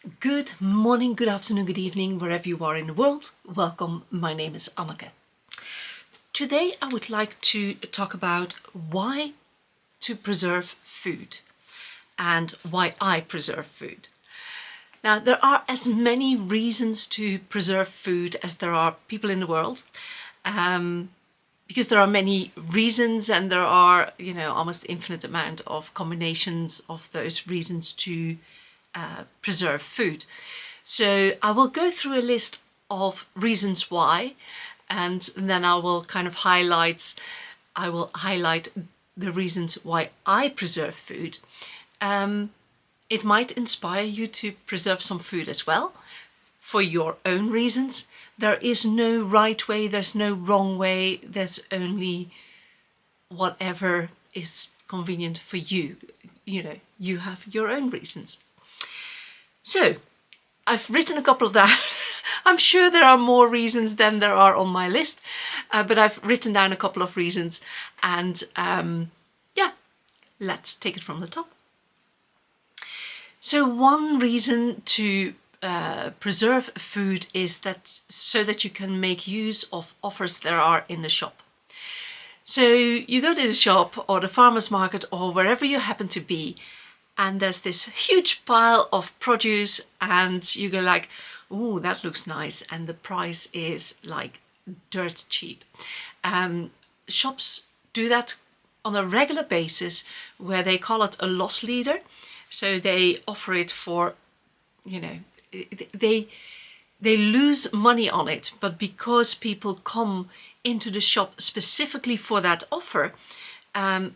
Good morning, good afternoon, good evening, wherever you are in the world. Welcome, my name is Anneke. Today I would like to talk about why to preserve food and why I preserve food. Now, there are as many reasons to preserve food as there are people in the world, because there are many reasons and there are, almost infinite amount of combinations of those reasons to preserve food. So I will go through a list of reasons why, and then I will highlight the reasons why I preserve food. It might inspire you to preserve some food as well for your own reasons. There is no right way, there's no wrong way, there's only whatever is convenient for you. You have your own reasons. So, I've written a couple down. I'm sure there are more reasons than there are on my list, but I've written down a couple of reasons, and let's take it from the top. So one reason to preserve food is so that you can make use of offers there are in the shop. So you go to the shop or the farmer's market or wherever you happen to be, and there's this huge pile of produce and you go like, oh, that looks nice, and the price is like dirt cheap. Shops do that on a regular basis where they call it a loss leader. So they offer it for, they lose money on it, but because people come into the shop specifically for that offer,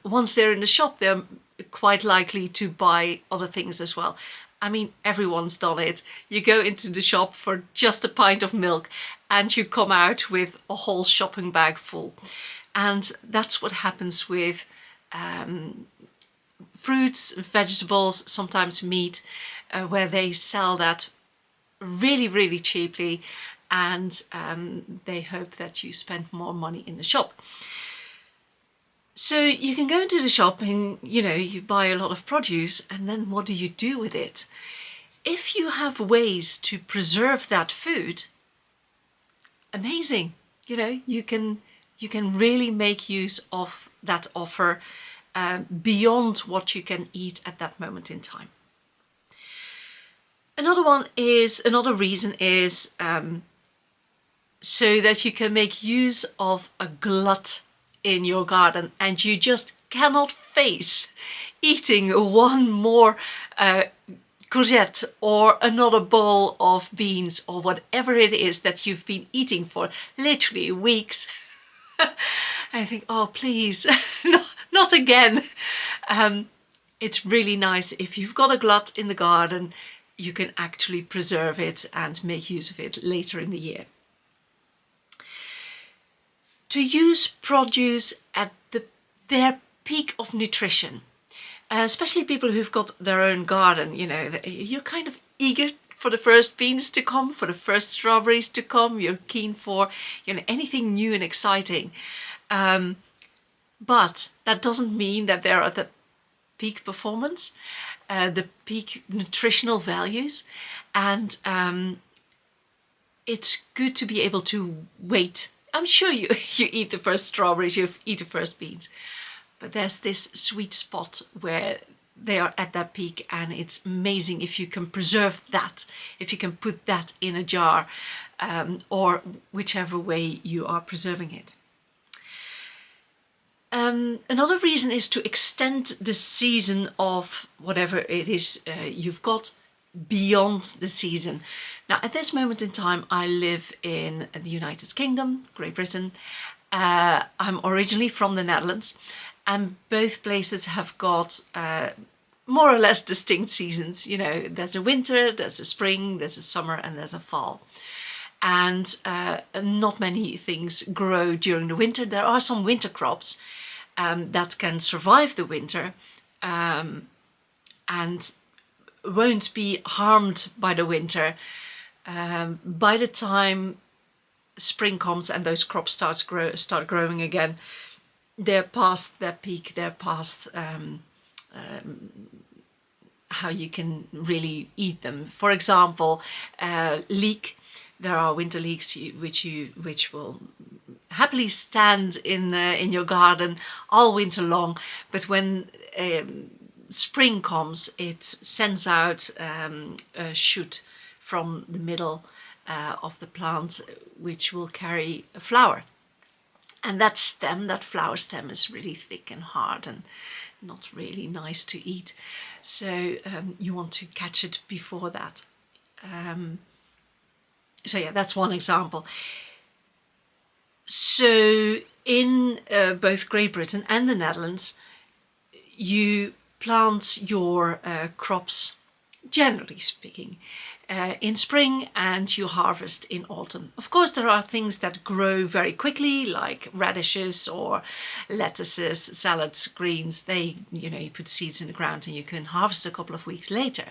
once they're in the shop, they're quite likely to buy other things as well. I mean, everyone's done it. You go into the shop for just a pint of milk and you come out with a whole shopping bag full. And that's what happens with fruits, vegetables, sometimes meat, where they sell that really, really cheaply, and they hope that you spend more money in the shop. So you can go into the shop and, you buy a lot of produce, and then what do you do with it? If you have ways to preserve that food, amazing. You can really make use of that offer beyond what you can eat at that moment in time. Another reason is so that you can make use of a glut in your garden, and you just cannot face eating one more courgette or another bowl of beans or whatever it is that you've been eating for literally weeks. I think, oh please, not again. It's really nice if you've got a glut in the garden, you can actually preserve it and make use of it later in the year. To use produce at their peak of nutrition, especially people who've got their own garden, you're kind of eager for the first beans to come, for the first strawberries to come. You're keen for anything new and exciting, but that doesn't mean that they're at the peak performance, the peak nutritional values, and it's good to be able to wait. I'm sure you eat the first strawberries, you eat the first beans, but there's this sweet spot where they are at that peak, and it's amazing if you can preserve that, if you can put that in a jar, or whichever way you are preserving it. Another reason is to extend the season of whatever it is you've got beyond the season. Now, at this moment in time, I live in the United Kingdom, Great Britain. I'm originally from the Netherlands, and both places have got more or less distinct seasons. There's a winter, there's a spring, there's a summer, and there's a fall. And not many things grow during the winter. There are some winter crops that can survive the winter and won't be harmed by the winter. By the time spring comes and those crops start growing again, they're past their peak, they're past how you can really eat them. For example, leek. There are winter leeks which will happily stand in your garden all winter long, but when spring comes, it sends out a shoot from the middle of the plant, which will carry a flower. And that stem, that flower stem, is really thick and hard and not really nice to eat. So you want to catch it before that. So yeah, that's one example. So in both Great Britain and the Netherlands, you plant your crops, generally speaking, in spring, and you harvest in autumn. Of course, there are things that grow very quickly, like radishes or lettuces, salads, greens. They, you put seeds in the ground and you can harvest a couple of weeks later.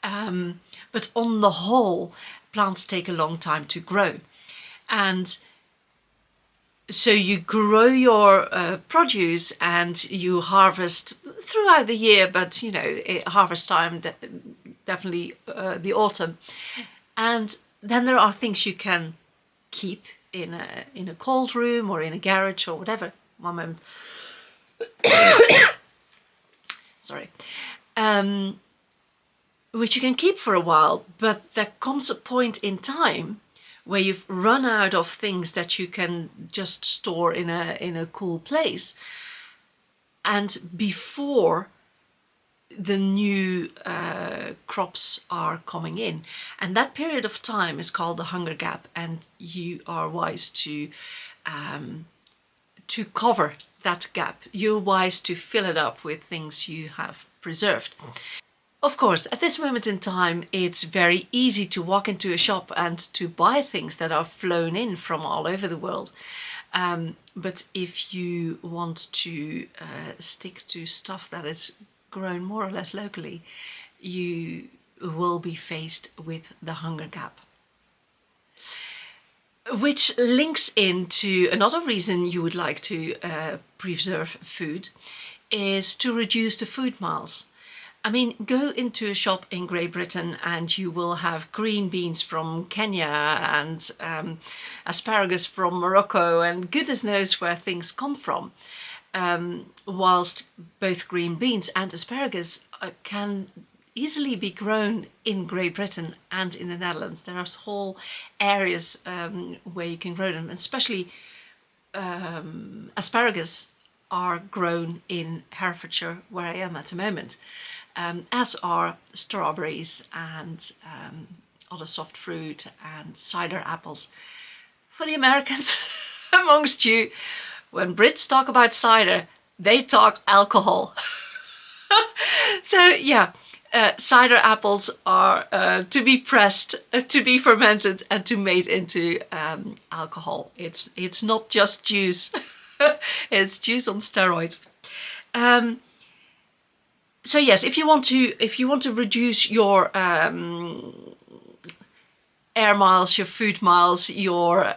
But on the whole, plants take a long time to grow. And so you grow your produce and you harvest throughout the year, but harvest time definitely the autumn. And then there are things you can keep in a cold room or in a garage or whatever. One moment. Sorry. Which you can keep for a while, but there comes a point in time where you've run out of things that you can just store in a cool place, and before the new crops are coming in. And that period of time is called the hunger gap, and you are wise to cover that gap. You're wise to fill it up with things you have preserved. Of course, at this moment in time, it's very easy to walk into a shop and to buy things that are flown in from all over the world. But if you want to stick to stuff that is grown more or less locally, you will be faced with the hunger gap. Which links into another reason you would like to preserve food, is to reduce the food miles. I mean, go into a shop in Great Britain and you will have green beans from Kenya and asparagus from Morocco and goodness knows where things come from. Whilst both green beans and asparagus can easily be grown in Great Britain and in the Netherlands. There are whole areas where you can grow them, especially asparagus are grown in Herefordshire, where I am at the moment. As are strawberries and other soft fruit and cider apples. For the Americans amongst you, when Brits talk about cider, they talk alcohol. So yeah, cider apples are to be pressed, to be fermented and to made into alcohol. It's not just juice, it's juice on steroids. So yes, if you want to reduce your air miles, your food miles, your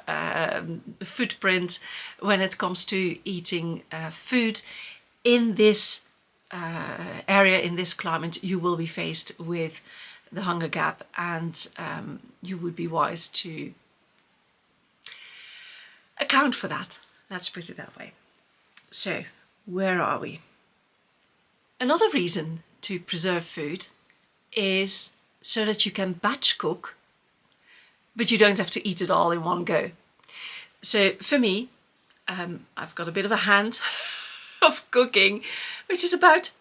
footprint when it comes to eating food in this area, in this climate, you will be faced with the hunger gap, and you would be wise to account for that. Let's put it that way. So, where are we? Another reason to preserve food is so that you can batch cook, but you don't have to eat it all in one go. So for me, I've got a bit of a hand of cooking, which is about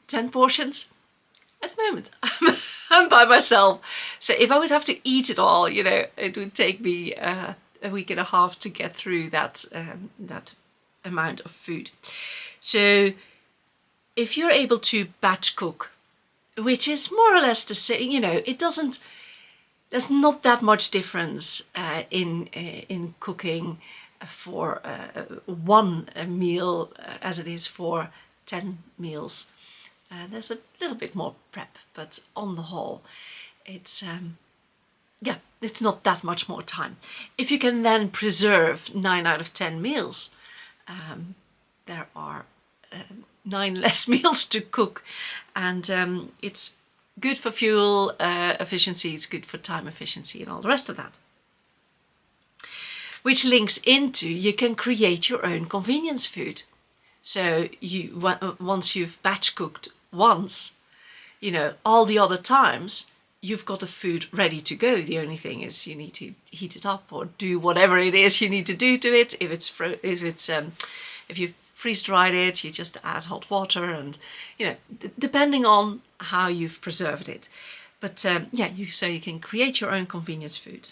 10 portions at the moment. I'm by myself. So if I would have to eat it all, it would take me a week and a half to get through that amount of food. So if you're able to batch cook, which is more or less the same, there's not that much difference in cooking for one meal as it is for 10 meals. There's a little bit more prep, but on the whole, it's not that much more time. If you can then preserve 9 out of 10 meals, there are 9 less meals to cook, and it's good for fuel efficiency, it's good for time efficiency and all the rest of that. Which links into you can create your own convenience food. So once you've batch cooked once, all the other times you've got the food ready to go. The only thing is you need to heat it up or do whatever it is you need to do to it. If you freeze dried it, you just add hot water and depending on how you've preserved it. But so you can create your own convenience food.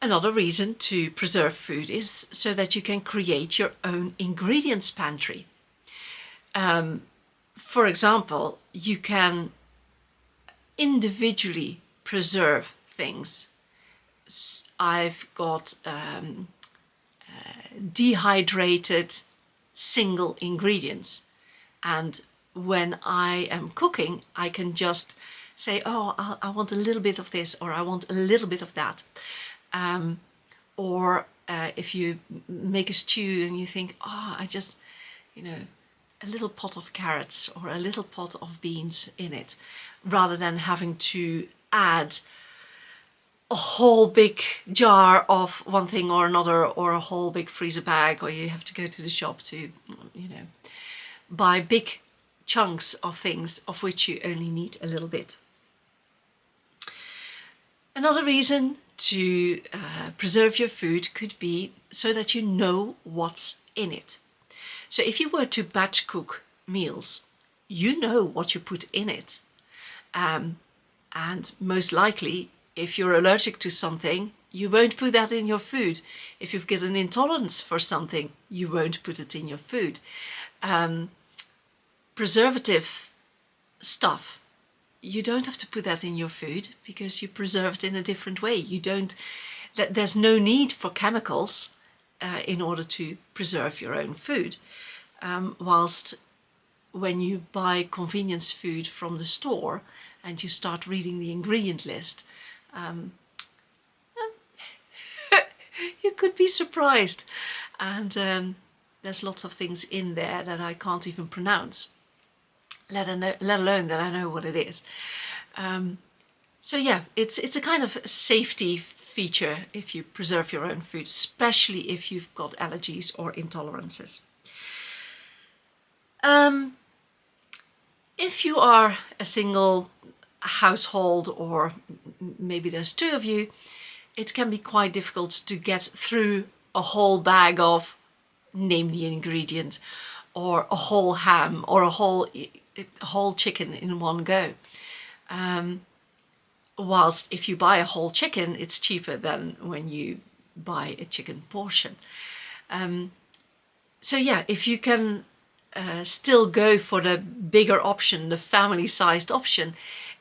Another reason to preserve food is so that you can create your own ingredients pantry. For example, you can individually preserve things. I've got dehydrated single ingredients, and when I am cooking, I can just say, oh, I want a little bit of this, or I want a little bit of that. Or if you make a stew and you think, I just, a little pot of carrots or a little pot of beans in it, rather than having to add a whole big jar of one thing or another, or a whole big freezer bag, or you have to go to the shop to, buy big chunks of things of which you only need a little bit. Another reason to preserve your food could be so that you know what's in it. So if you were to batch cook meals, you know what you put in it. And most likely, if you're allergic to something, you won't put that in your food. If you've got an intolerance for something, you won't put it in your food. Preservative stuff, you don't have to put that in your food because you preserve it in a different way. There's no need for chemicals in order to preserve your own food. Whilst when you buy convenience food from the store and you start reading the ingredient list, you could be surprised. And there's lots of things in there that I can't even pronounce, let alone that I know what it is. So yeah, it's a kind of safety feature if you preserve your own food, especially if you've got allergies or intolerances. If you are a single household, or maybe there's two of you, it can be quite difficult to get through a whole bag of, name the ingredient, or a whole ham, or a whole chicken in one go. Whilst if you buy a whole chicken, it's cheaper than when you buy a chicken portion. So yeah, if you can still go for the bigger option, the family-sized option,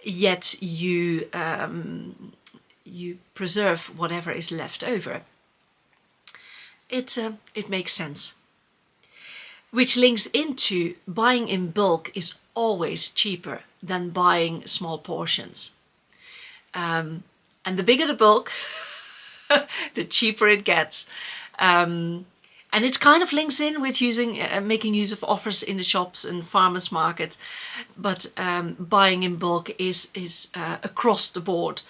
yet you preserve whatever is left over, it makes sense. Which links into buying in bulk is always cheaper than buying small portions. And the bigger the bulk, the cheaper it gets. And it kind of links in with making use of offers in the shops and farmers market, but buying in bulk is across the board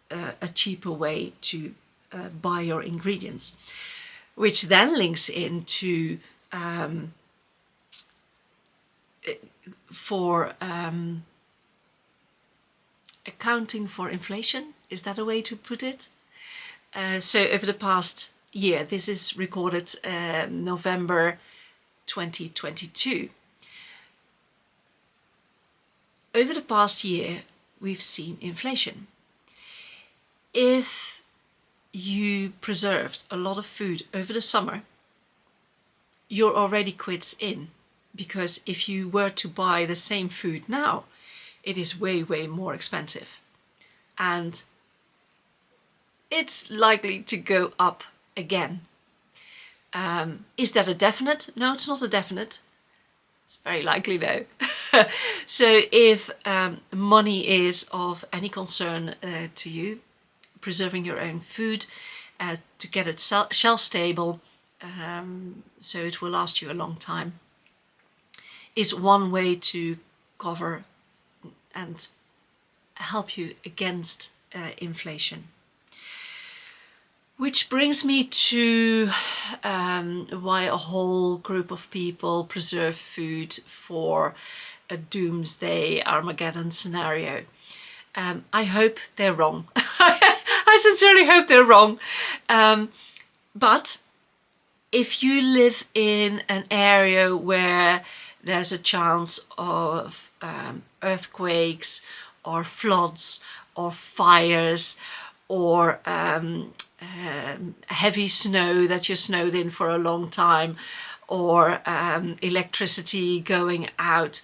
a cheaper way to buy your ingredients, which then links into for accounting for inflation. Is that a way to put it? So over the past year, this is recorded November 2022. Over the past year, we've seen inflation. If you preserved a lot of food over the summer, you're already quits in, because if you were to buy the same food now, it is way, way more expensive. And it's likely to go up again. Is that a definite? No, it's not a definite. It's very likely though. So if money is of any concern to you, preserving your own food to get it shelf stable, so it will last you a long time, is one way to cover and help you against inflation. Which brings me to why a whole group of people preserve food for a doomsday Armageddon scenario. I hope they're wrong. I sincerely hope they're wrong. But if you live in an area where there's a chance of earthquakes or floods or fires or heavy snow that you're snowed in for a long time, or electricity going out,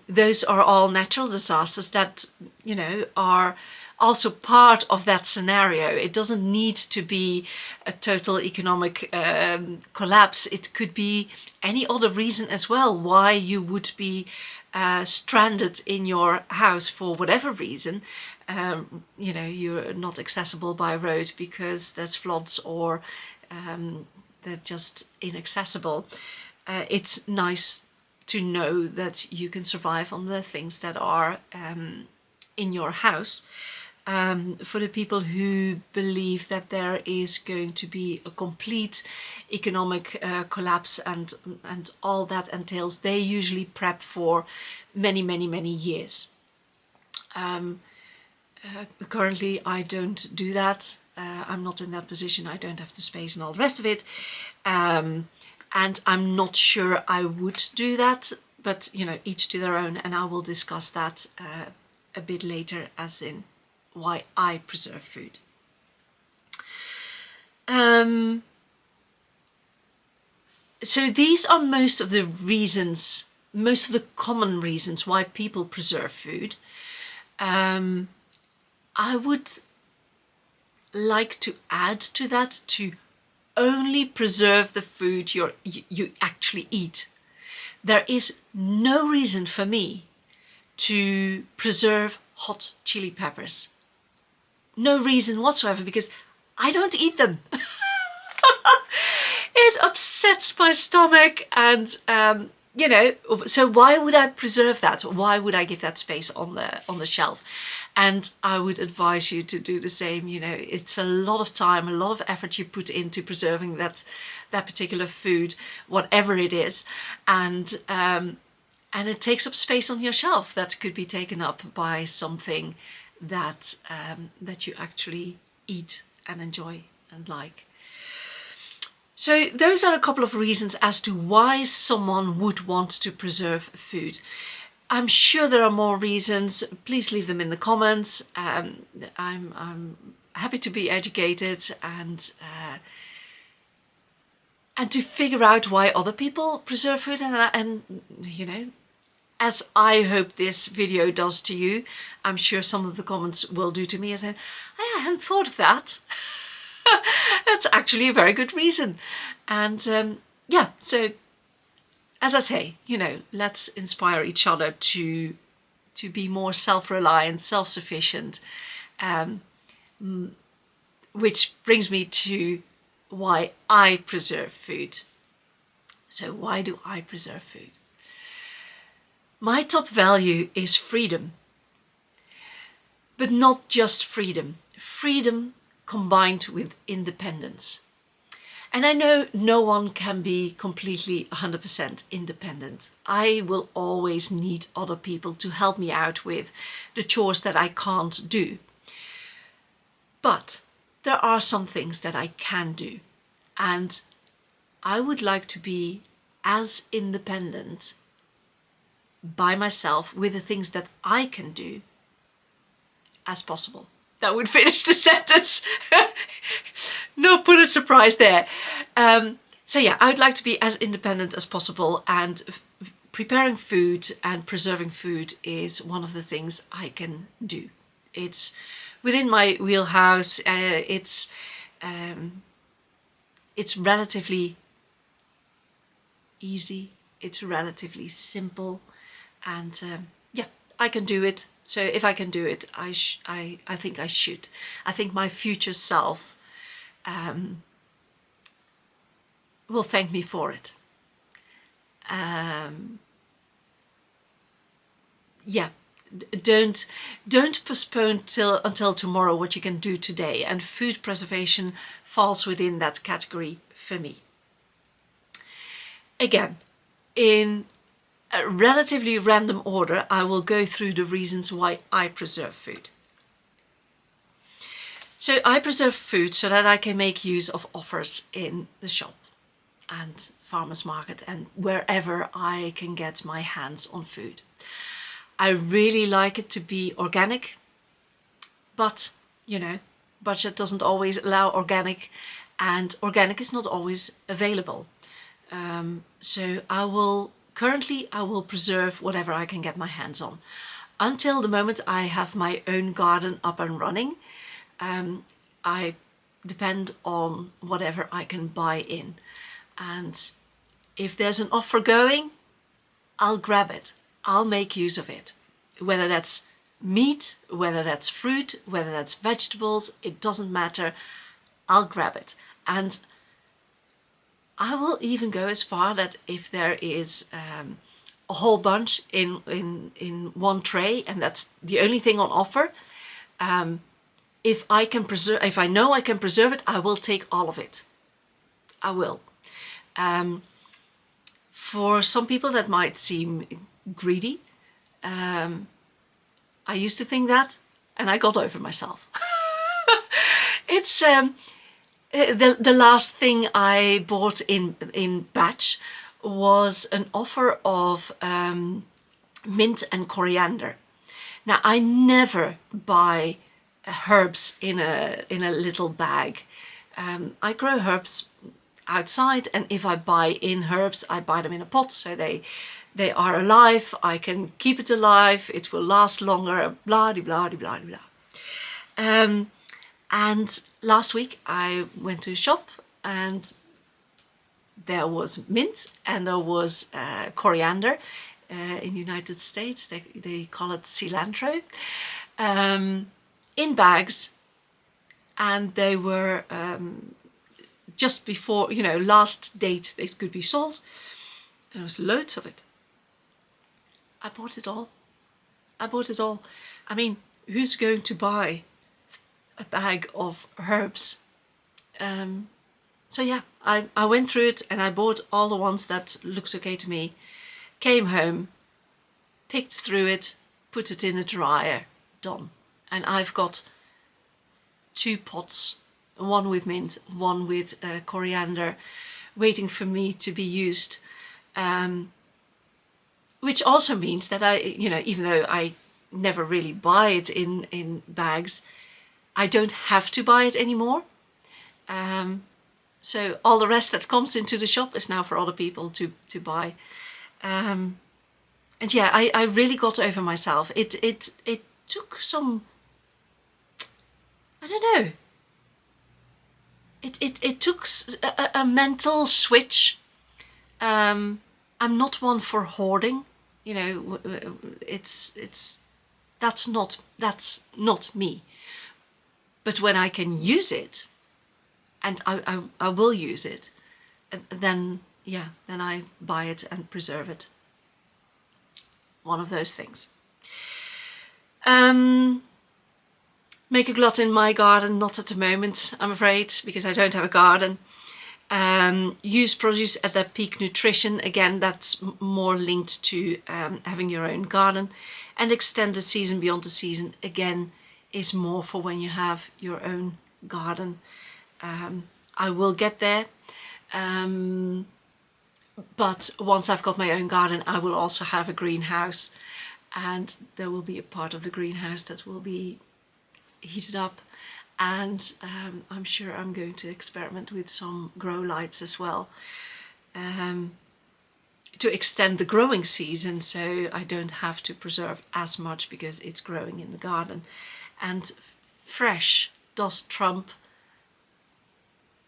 those are all natural disasters that, you know, are also part of that scenario. It doesn't need to be a total economic collapse. It could be any other reason as well why you would be stranded in your house for whatever reason. You know, you're not accessible by road because there's floods, or they're just inaccessible. It's nice to know that you can survive on the things that are in your house. For the people who believe that there is going to be a complete economic collapse and all that entails, they usually prep for many years. Currently I don't do that. I'm not in that position. I don't have the space and all the rest of it. And I'm not sure I would do that, but you know, each to their own, and I will discuss that a bit later, as in why I preserve food. So these are most of the reasons, most of the common reasons why people preserve food. I would like to add to that to only preserve the food you actually eat. There is no reason for me to preserve hot chili peppers. No reason whatsoever, because I don't eat them. It upsets my stomach, and you know, so why would I preserve that? Why would I give that space on the shelf? And I would advise you to do the same. You know, it's a lot of time, a lot of effort you put into preserving that particular food, whatever it is, and it takes up space on your shelf that could be taken up by something that that you actually eat and enjoy and like. So those are a couple of reasons as to why someone would want to preserve food. I'm sure there are more reasons. Please leave them in the comments. I'm happy to be educated and to figure out why other people preserve food, and you know, as I hope this video does to you, I'm sure some of the comments will do to me, as in, I hadn't thought of that. That's actually a very good reason. And yeah, so as I say, you know, let's inspire each other to be more self-reliant, self-sufficient, which brings me to why I preserve food. So why do I preserve food? My top value is freedom, but not just freedom. Freedom combined with independence. And I know no one can be completely 100% independent. I will always need other people to help me out with the chores that I can't do. But there are some things that I can do. And I would like to be as independent by myself with the things that I can do as possible. That would finish the sentence. No Pulitzer Prize there. So yeah, I would like to be as independent as possible, and preparing food and preserving food is one of the things I can do. It's within my wheelhouse. It's relatively easy. It's relatively simple, and yeah, I can do it. So if I can do it, I think I should. I think my future self will thank me for it. Yeah, don't postpone until tomorrow what you can do today, and food preservation falls within that category for me. Again, in a relatively random order, I will go through the reasons why I preserve food. So I preserve food so that I can make use of offers in the shop and farmers market and wherever I can get my hands on food. I really like it to be organic, but budget doesn't always allow organic, and organic is not always available. So I will preserve whatever I can get my hands on until the moment I have my own garden up and running. I depend on whatever I can buy in, and if there's an offer going, I'll grab it. I'll make use of it. Whether that's meat, whether that's fruit, whether that's vegetables, it doesn't matter. I'll grab it. And I will even go as far that if there is a whole bunch in one tray and that's the only thing on offer, if I know I can preserve it, I will take all of it. I will. For some people that might seem greedy. I used to think that, and I got over myself. It's the last thing I bought in batch was an offer of mint and coriander. Now I never buy herbs in a little bag. I grow herbs outside, and if I buy in herbs, I buy them in a pot, so they are alive. I can keep it alive. It will last longer. Blah blah blah blah blah. And last week I went to a shop and there was mint and there was coriander. In the United States they call it cilantro, in bags, and they were just before last date they could be sold, and there was loads of it. I bought it all. I mean, who's going to buy a bag of herbs? So yeah, I went through it and I bought all the ones that looked okay to me, came home, picked through it, put it in a dryer, done. And I've got 2 pots, one with mint, one with coriander, waiting for me to be used. Which also means that I, even though I never really buy it in bags, I don't have to buy it anymore. So all the rest that comes into the shop is now for other people to buy. And yeah, I really got over myself. It took some, I don't know. It took a mental switch. I'm not one for hoarding. That's not me. But when I can use it, and I will use it, then I buy it and preserve it. One of those things. Make a glut in my garden, not at the moment, I'm afraid, because I don't have a garden. Use produce at their peak nutrition. Again, that's more linked to having your own garden. And extend the season beyond the season, again, is more for when you have your own garden. I will get there. But once I've got my own garden, I will also have a greenhouse. And there will be a part of the greenhouse that will be heated up. And I'm sure I'm going to experiment with some grow lights as well, to extend the growing season, so I don't have to preserve as much because it's growing in the garden. And fresh does trump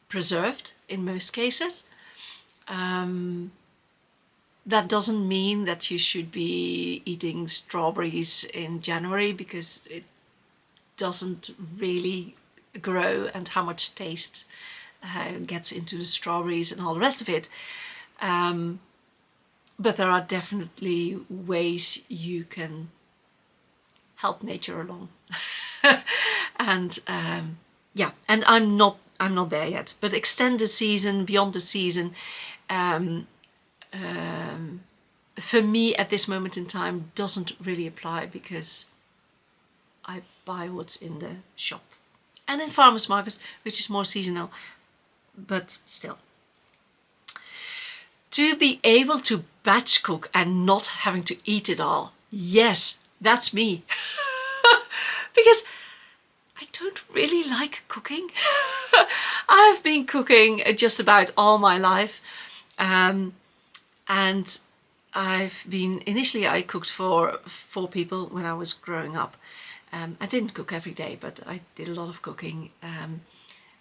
preserved in most cases. That doesn't mean that you should be eating strawberries in January, because it doesn't really grow, and how much taste gets into the strawberries and all the rest of it. But there are definitely ways you can help nature along. And yeah, and I'm not there yet, but extend the season, beyond the season, for me at this moment in time doesn't really apply, because I buy what's in the shop and in farmers markets, which is more seasonal, but still. To be able to batch cook and not having to eat it all. Yes, that's me. Because I don't really like cooking. I've been cooking just about all my life. And initially I cooked for 4 people when I was growing up. I didn't cook every day, but I did a lot of cooking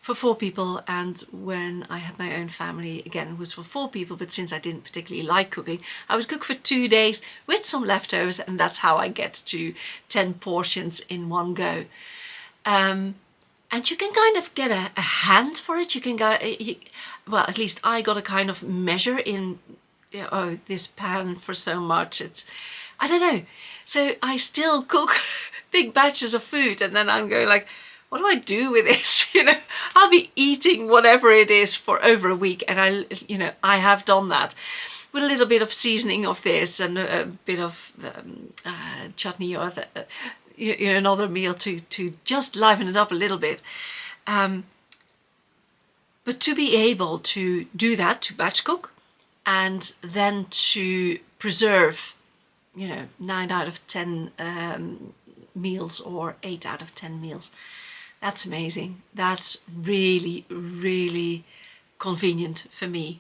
for 4 people. And when I had my own family, again, it was for 4 people, but since I didn't particularly like cooking, I would cook for 2 days with some leftovers, and that's how I get to 10 portions in one go. And you can kind of get a hand for it. You can go, well, at least I got a kind of measure in, oh, this pan for so much. I don't know. So I still cook big batches of food, and then I'm going like, what do I do with this? I'll be eating whatever it is for over a week. And I have done that with a little bit of seasoning of this and a bit of chutney or another meal to just liven it up a little bit. But to be able to do that, to batch cook, and then to preserve, 9 out of 10 meals or 8 out of 10 meals. That's amazing. That's really, really convenient for me.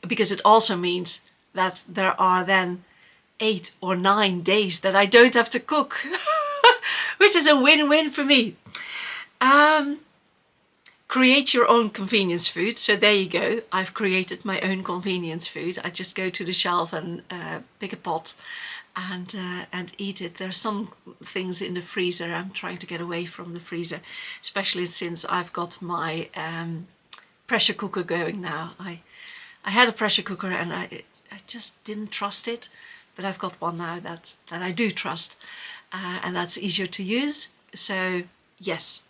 Because it also means that there are then 8 or 9 days that I don't have to cook, which is a win-win for me. Create your own convenience food. So there you go. I've created my own convenience food. I just go to the shelf and pick a pot and eat it. There are some things in the freezer. I'm trying to get away from the freezer, especially since I've got my pressure cooker going now. I had a pressure cooker and I just didn't trust it, but I've got one now that I do trust, and that's easier to use. So yes,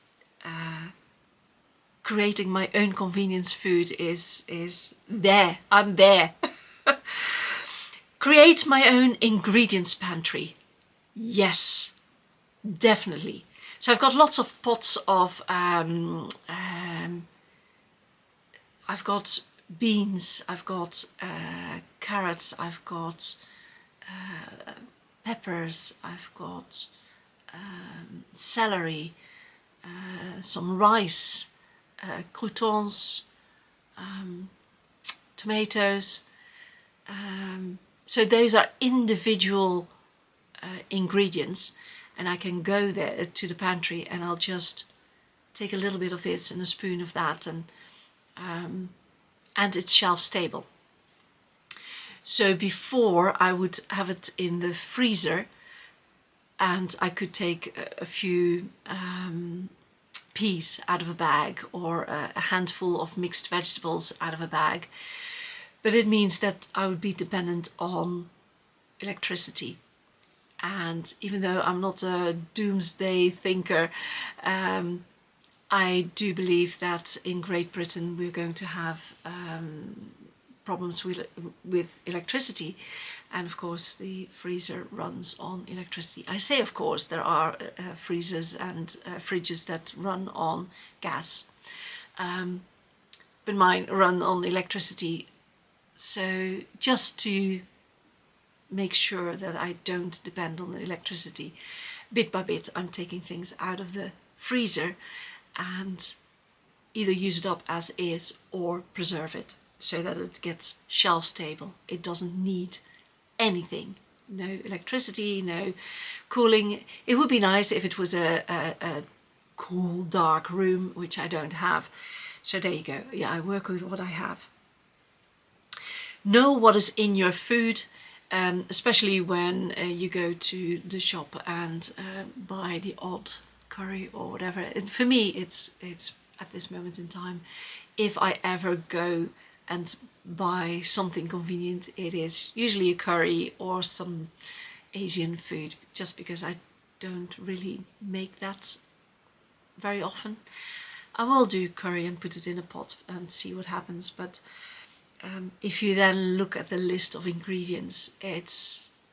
creating my own convenience food is there. I'm there. Create my own ingredients pantry. Yes, definitely. So I've got lots of pots of, I've got beans, I've got carrots, I've got peppers, I've got celery, some rice, croutons, tomatoes. So those are individual ingredients, and I can go there to the pantry and I'll just take a little bit of this and a spoon of that, and it's shelf stable. So before I would have it in the freezer, and I could take a few peas out of a bag or a handful of mixed vegetables out of a bag. But it means that I would be dependent on electricity. And even though I'm not a doomsday thinker, I do believe that in Great Britain we're going to have problems with electricity. And of course the freezer runs on electricity. I say of course, there are freezers and fridges that run on gas. But mine run on electricity. So just to make sure that I don't depend on the electricity, bit by bit I'm taking things out of the freezer and either use it up as is or preserve it so that it gets shelf stable. It doesn't need anything. No electricity, no cooling. It would be nice if it was a cool, dark room, which I don't have. So there you go. Yeah, I work with what I have. Know what is in your food, especially when you go to the shop and buy the odd curry or whatever. And for me, it's at this moment in time, if I ever go and buy something convenient, it is usually a curry or some Asian food, just because I don't really make that very often. I will do curry and put it in a pot and see what happens, but if you then look at the list of ingredients,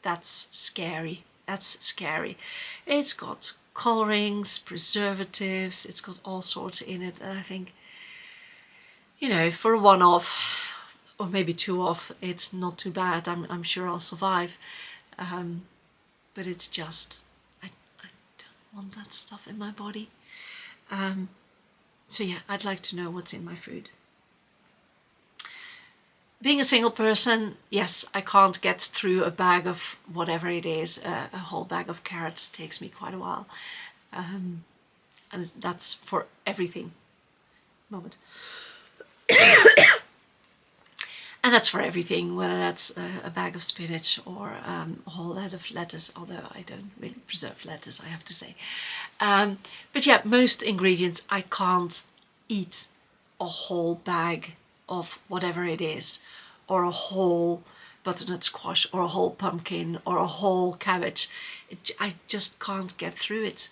that's scary. That's scary. It's got colorings, preservatives, it's got all sorts in it, and I think, for a one-off or maybe two-off, it's not too bad. I'm sure I'll survive. But it's just, I don't want that stuff in my body. So yeah, I'd like to know what's in my food. Being a single person, yes, I can't get through a bag of whatever it is. A whole bag of carrots takes me quite a while. And that's for everything. Moment. And that's for everything, whether that's a bag of spinach or a whole head of lettuce, although I don't really preserve lettuce, I have to say. But yeah, most ingredients I can't eat a whole bag of whatever it is, or a whole butternut squash, or a whole pumpkin, or a whole cabbage. I just can't get through it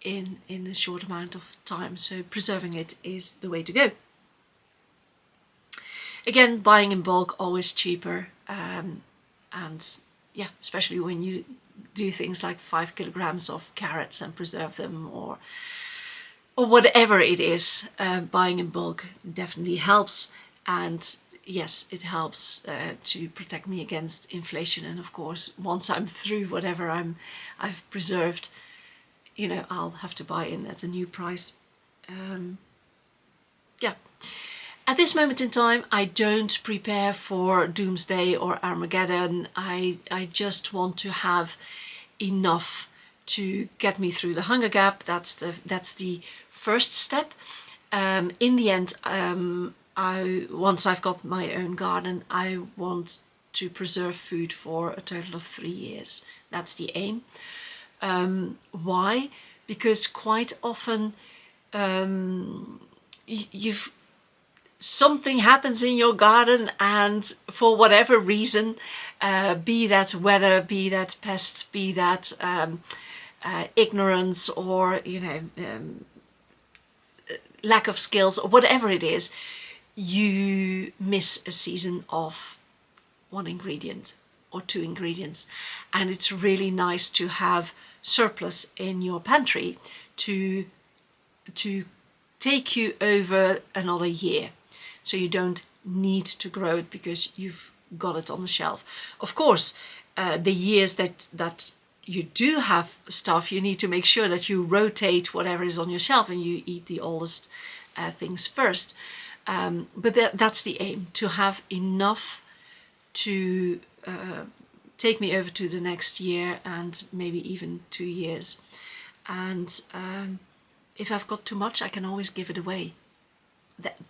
in a short amount of time. So preserving it is the way to go. Again, buying in bulk, always cheaper, and yeah, especially when you do things like 5 kilograms of carrots and preserve them, or whatever it is, buying in bulk definitely helps. And yes, it helps to protect me against inflation. And of course, once I'm through whatever I've preserved, I'll have to buy in at a new price. Yeah. At this moment in time, I don't prepare for doomsday or Armageddon. I just want to have enough to get me through the hunger gap. That's the first step. In the end, once I've got my own garden, I want to preserve food for a total of 3 years. That's the aim. Why? Because quite often something happens in your garden, and for whatever reason, be that weather, be that pest, be that ignorance, or lack of skills, or whatever it is, you miss a season of one ingredient or 2 ingredients. And it's really nice to have surplus in your pantry to take you over another year. So you don't need to grow it because you've got it on the shelf. Of course, the years that you do have stuff, you need to make sure that you rotate whatever is on your shelf and you eat the oldest things first. But that's the aim, to have enough to take me over to the next year, and maybe even 2 years. And if I've got too much, I can always give it away.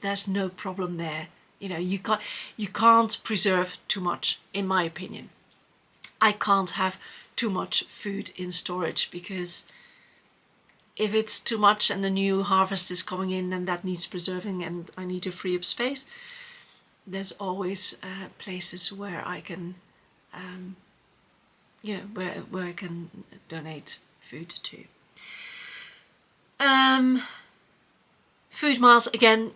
There's no problem there. You can't preserve too much, in my opinion. I can't have too much food in storage, because if it's too much and the new harvest is coming in and that needs preserving and I need to free up space, there's always places where I can, where I can donate food to. Food miles, again,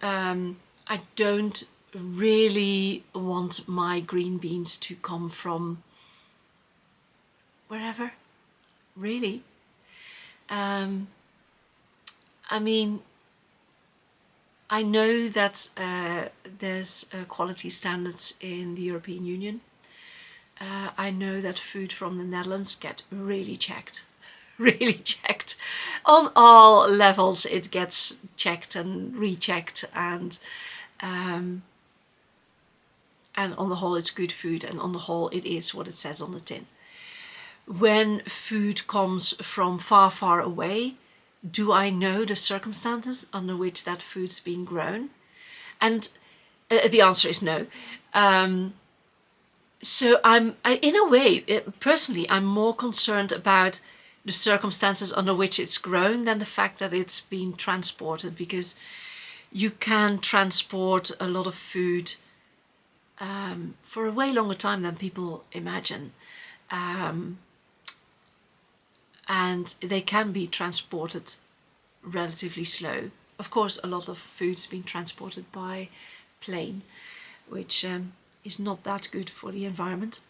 I don't really want my green beans to come from wherever, really. I mean, I know that there's quality standards in the European Union. I know that food from the Netherlands get really checked. Really checked on all levels. It gets checked and rechecked, and on the whole it's good food, and on the whole it is what it says on the tin. When food comes from far, far away, do I know the circumstances under which that food's being grown? And the answer is no. So in a way, personally, I'm more concerned about the circumstances under which it's grown than the fact that it's being transported, because you can transport a lot of food for a way longer time than people imagine. And they can be transported relatively slow. Of course, a lot of food's been transported by plane, which is not that good for the environment.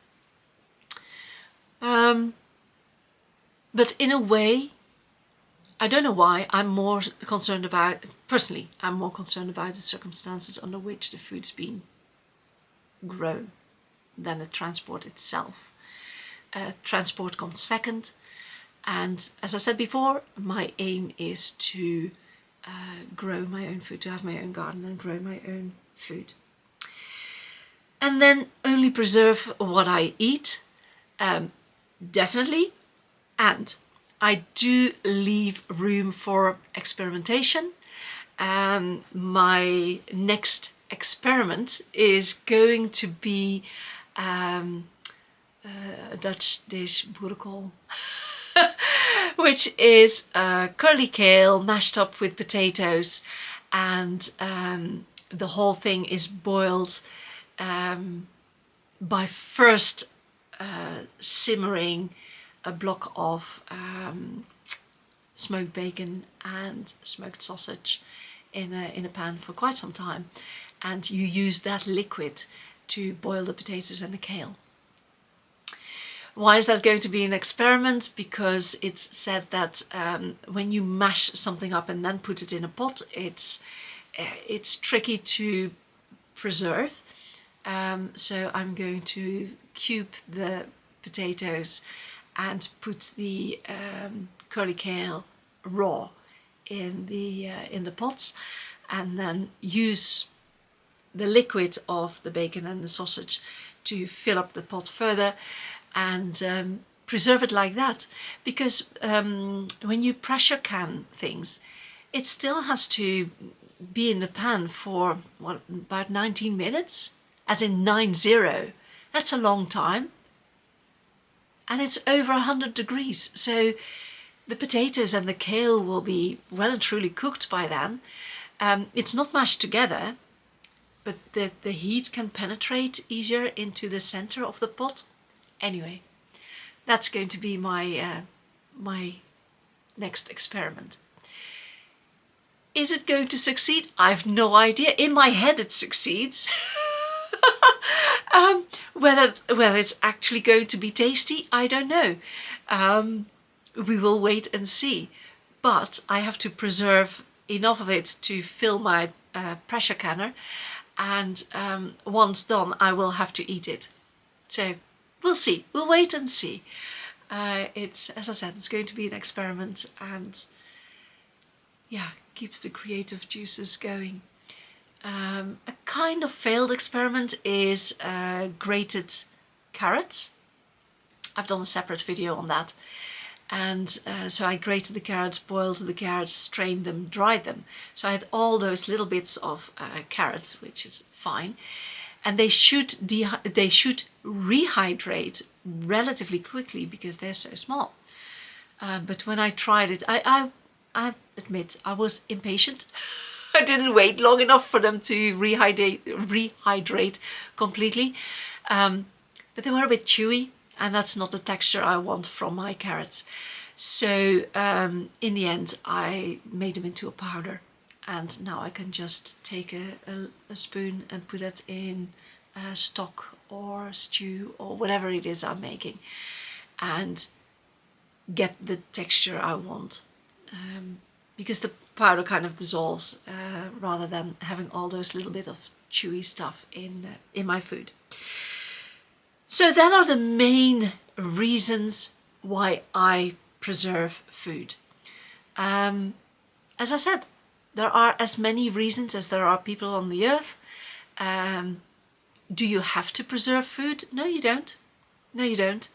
But in a way, I don't know why, I'm more concerned about the circumstances under which the food's been grown than the transport itself. Transport comes second, and as I said before, my aim is to grow my own food, to have my own garden and grow my own food. And then only preserve what I eat, definitely. And I do leave room for experimentation. My next experiment is going to be a Dutch dish, boerenkool, which is curly kale mashed up with potatoes, and the whole thing is boiled by first simmering a block of smoked bacon and smoked sausage in a pan for quite some time, and you use that liquid to boil the potatoes and the kale. Why is that going to be an experiment? Because it's said that when you mash something up and then put it in a pot, it's tricky to preserve. So I'm going to cube the potatoes and put the curly kale raw in the pots, and then use the liquid of the bacon and the sausage to fill up the pot further, and preserve it like that. Because when you pressure can things, it still has to be in the pan for about 19 minutes, as in 90. That's a long time. And it's over 100 degrees. So the potatoes and the kale will be well and truly cooked by then. It's not mashed together, but the heat can penetrate easier into the center of the pot. Anyway, that's going to be my my next experiment. Is it going to succeed? I've no idea. In my head it succeeds. Whether it's actually going to be tasty, I don't know. We will wait and see. But I have to preserve enough of it to fill my pressure canner, and once done, I will have to eat it. So we'll see. We'll wait and see. It's, as I said, it's going to be an experiment, and yeah, keeps the creative juices going. A kind of failed experiment is grated carrots. I've done a separate video on that. And so I grated the carrots, boiled the carrots, strained them, dried them. So I had all those little bits of carrots, which is fine. And they should rehydrate relatively quickly because they're so small. But when I tried it, I admit I was impatient. I didn't wait long enough for them to rehydrate completely. But they were a bit chewy, and that's not the texture I want from my carrots. So in the end, I made them into a powder, and now I can just take a spoon and put it in stock or stew or whatever it is I'm making, and get the texture I want. Because the powder kind of dissolves rather than having all those little bit of chewy stuff in my food. So that are the main reasons why I preserve food. As I said, there are as many reasons as there are people on the earth. Do you have to preserve food? No, you don't. No, you don't.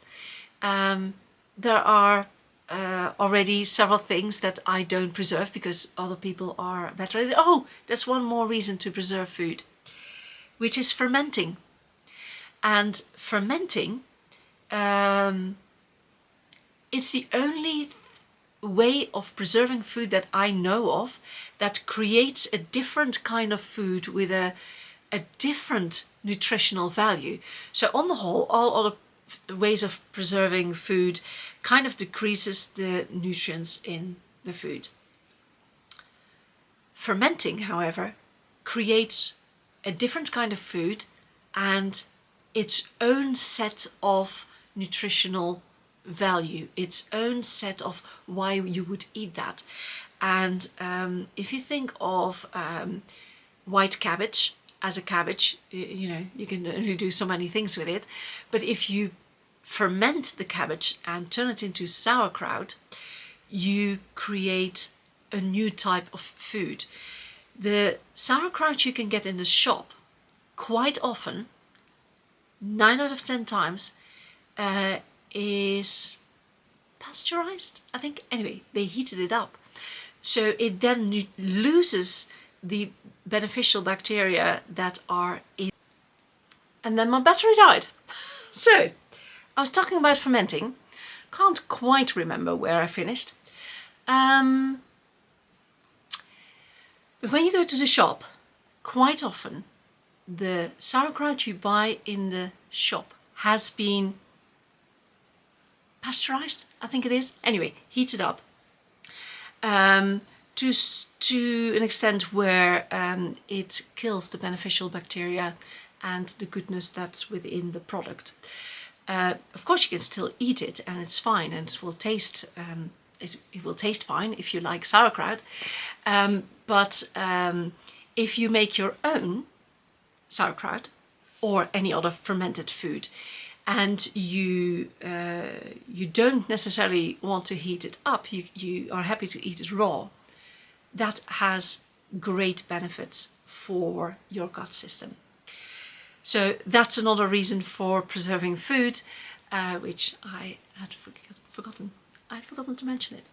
There are already several things that I don't preserve because other people are better at it. Oh, that's one more reason to preserve food, which is fermenting. And fermenting, it's the only way of preserving food that I know of that creates a different kind of food with a a different nutritional value. So on the whole, all other ways of preserving food kind of decreases the nutrients in the food. Fermenting, however, creates a different kind of food and its own set of nutritional value, its own set of why you would eat that. And if you think of white cabbage as a cabbage, you know, you can only do so many things with it. But if you ferment the cabbage and turn it into sauerkraut, you create a new type of food. The sauerkraut you can get in the shop quite often, 9 out of 10 times, is pasteurized, I think. Anyway, they heated it up. So it then loses the beneficial bacteria that are in. And then my battery died. So I was talking about fermenting. Can't quite remember where I finished. But when you go to the shop, quite often the sauerkraut you buy in the shop has been pasteurized, I think it is. Anyway, heated up to an extent where it kills the beneficial bacteria and the goodness that's within the product. Of course, you can still eat it, and it's fine, and it will taste. It will taste fine if you like sauerkraut. But if you make your own sauerkraut or any other fermented food, and you don't necessarily want to heat it up, you are happy to eat it raw, that has great benefits for your gut system. So that's another reason for preserving food, which I had forgotten. I'd forgotten to mention it.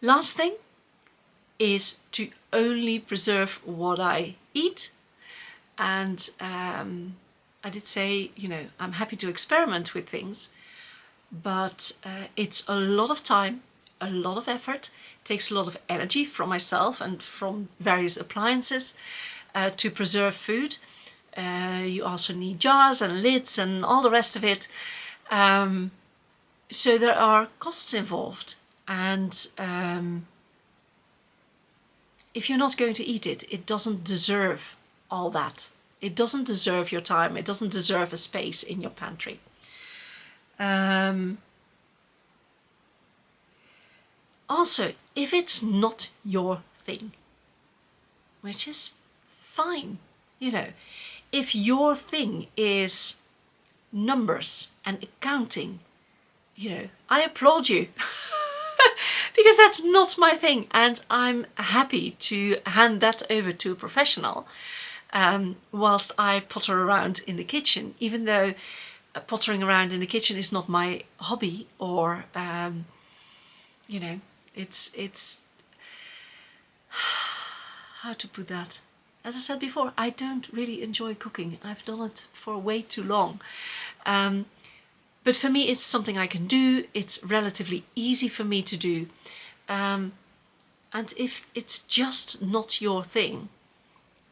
Last thing is to only preserve what I eat. And I did say, you know, I'm happy to experiment with things, but it's a lot of time, a lot of effort. It takes a lot of energy from myself and from various appliances to preserve food. You also need jars and lids and all the rest of it. So there are costs involved. And if you're not going to eat it, it doesn't deserve all that. It doesn't deserve your time. It doesn't deserve a space in your pantry. Also, if it's not your thing, which is fine, you know, if your thing is numbers and accounting, you know, I applaud you. Because that's not my thing, and I'm happy to hand that over to a professional whilst I potter around in the kitchen, even though pottering around in the kitchen is not my hobby, or you know, it's how to put that. As I said before, I don't really enjoy cooking. I've done it for way too long. But for me, it's something I can do. It's relatively easy for me to do. And if it's just not your thing,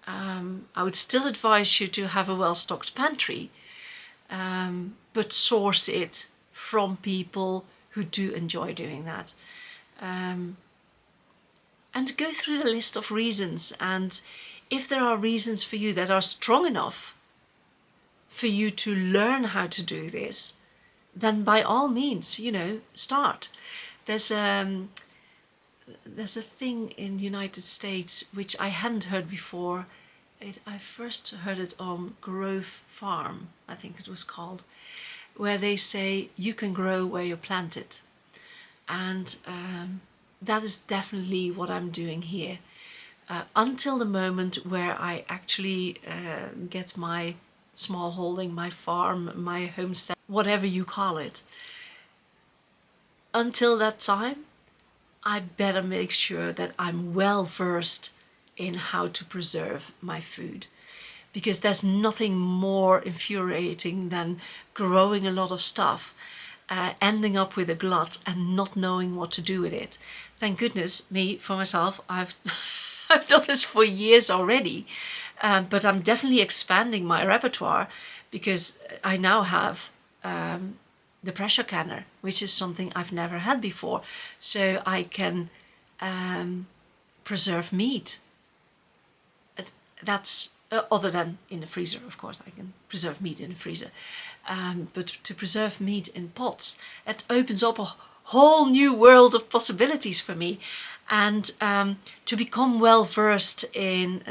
I would still advise you to have a well-stocked pantry, but source it from people who do enjoy doing that. And go through the list of reasons. And if there are reasons for you that are strong enough for you to learn how to do this, then by all means, you know, start. There's a thing in the United States which I hadn't heard before. I first heard it on Grove Farm, I think it was called, where they say you can grow where you plant it. And that is definitely what I'm doing here. Until the moment where I actually get my small holding, my farm, my homestead, whatever you call it. Until that time, I better make sure that I'm well versed in how to preserve my food, because there's nothing more infuriating than growing a lot of stuff ending up with a glut and not knowing what to do with it. Thank goodness, for myself, I've I've done this for years already, but I'm definitely expanding my repertoire because I now have the pressure canner, which is something I've never had before. So I can preserve meat. That's other than in the freezer, of course. I can preserve meat in the freezer, but to preserve meat in pots, it opens up a whole new world of possibilities for me. And to become well versed in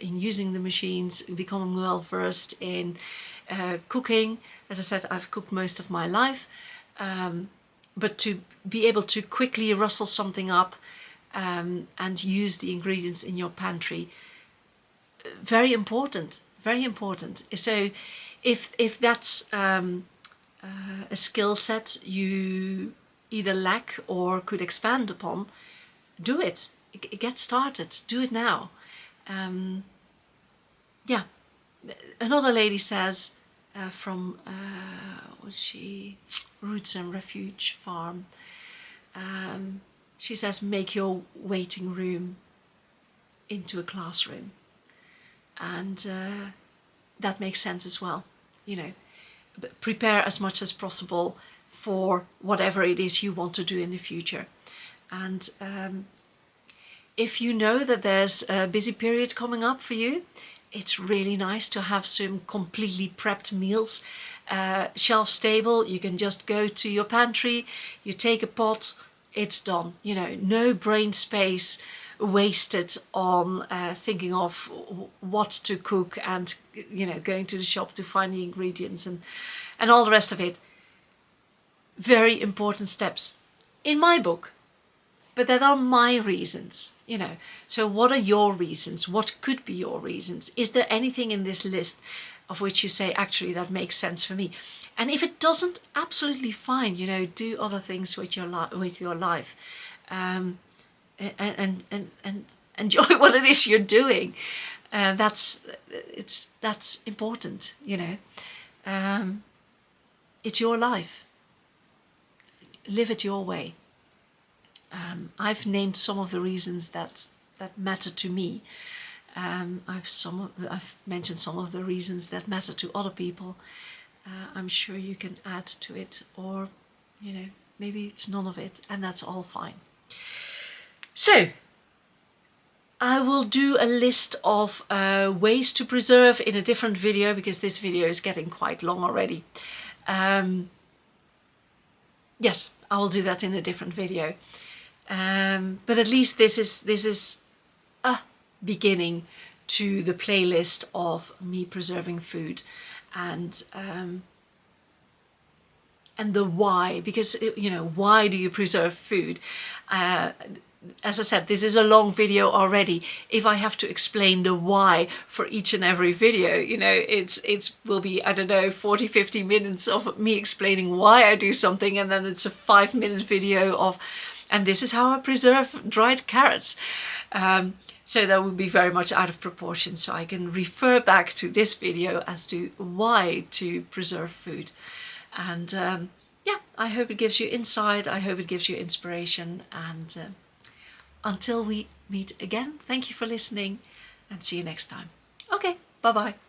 using the machines, becoming well versed in cooking. As I said, I've cooked most of my life, but to be able to quickly rustle something up and use the ingredients in your pantry, very important, very important. So if that's a skill set you either lack or could expand upon, do it. Get started. Do it now. Yeah. Another lady says from what's she? Roots and Refuge Farm. She says, make your waiting room into a classroom, and that makes sense as well. You know, prepare as much as possible for whatever it is you want to do in the future. And if you know that there's a busy period coming up for you, it's really nice to have some completely prepped meals, shelf stable. You can just go to your pantry, you take a pot, it's done. You know, no brain space wasted on thinking of what to cook and, you know, going to the shop to find the ingredients and all the rest of it. Very important steps in my book, but that are my reasons, you know. So what are your reasons? What could be your reasons? Is there anything in this list of which you say, actually, that makes sense for me? And if it doesn't, absolutely fine, you know, do other things with your life, and enjoy what it is you're doing. That's important, you know. It's your life. Live it your way. I've named some of the reasons that matter to me. I've mentioned some of the reasons that matter to other people. I'm sure you can add to it, or, you know, maybe it's none of it, and that's all fine. So, I will do a list of ways to preserve in a different video, because this video is getting quite long already. Yes, I will do that in a different video. But at least this is a beginning to the playlist of me preserving food, and the why, because, you know, why do you preserve food? As I said, this is a long video already. If I have to explain the why for each and every video, you know, it will be, I don't know, 40-50 minutes of me explaining why I do something, and then it's a 5-minute video of, and this is how I preserve dried carrots. So that would be very much out of proportion. So I can refer back to this video as to why to preserve food. And yeah, I hope it gives you insight. I hope it gives you inspiration. And until we meet again, thank you for listening, and see you next time. Okay, bye-bye.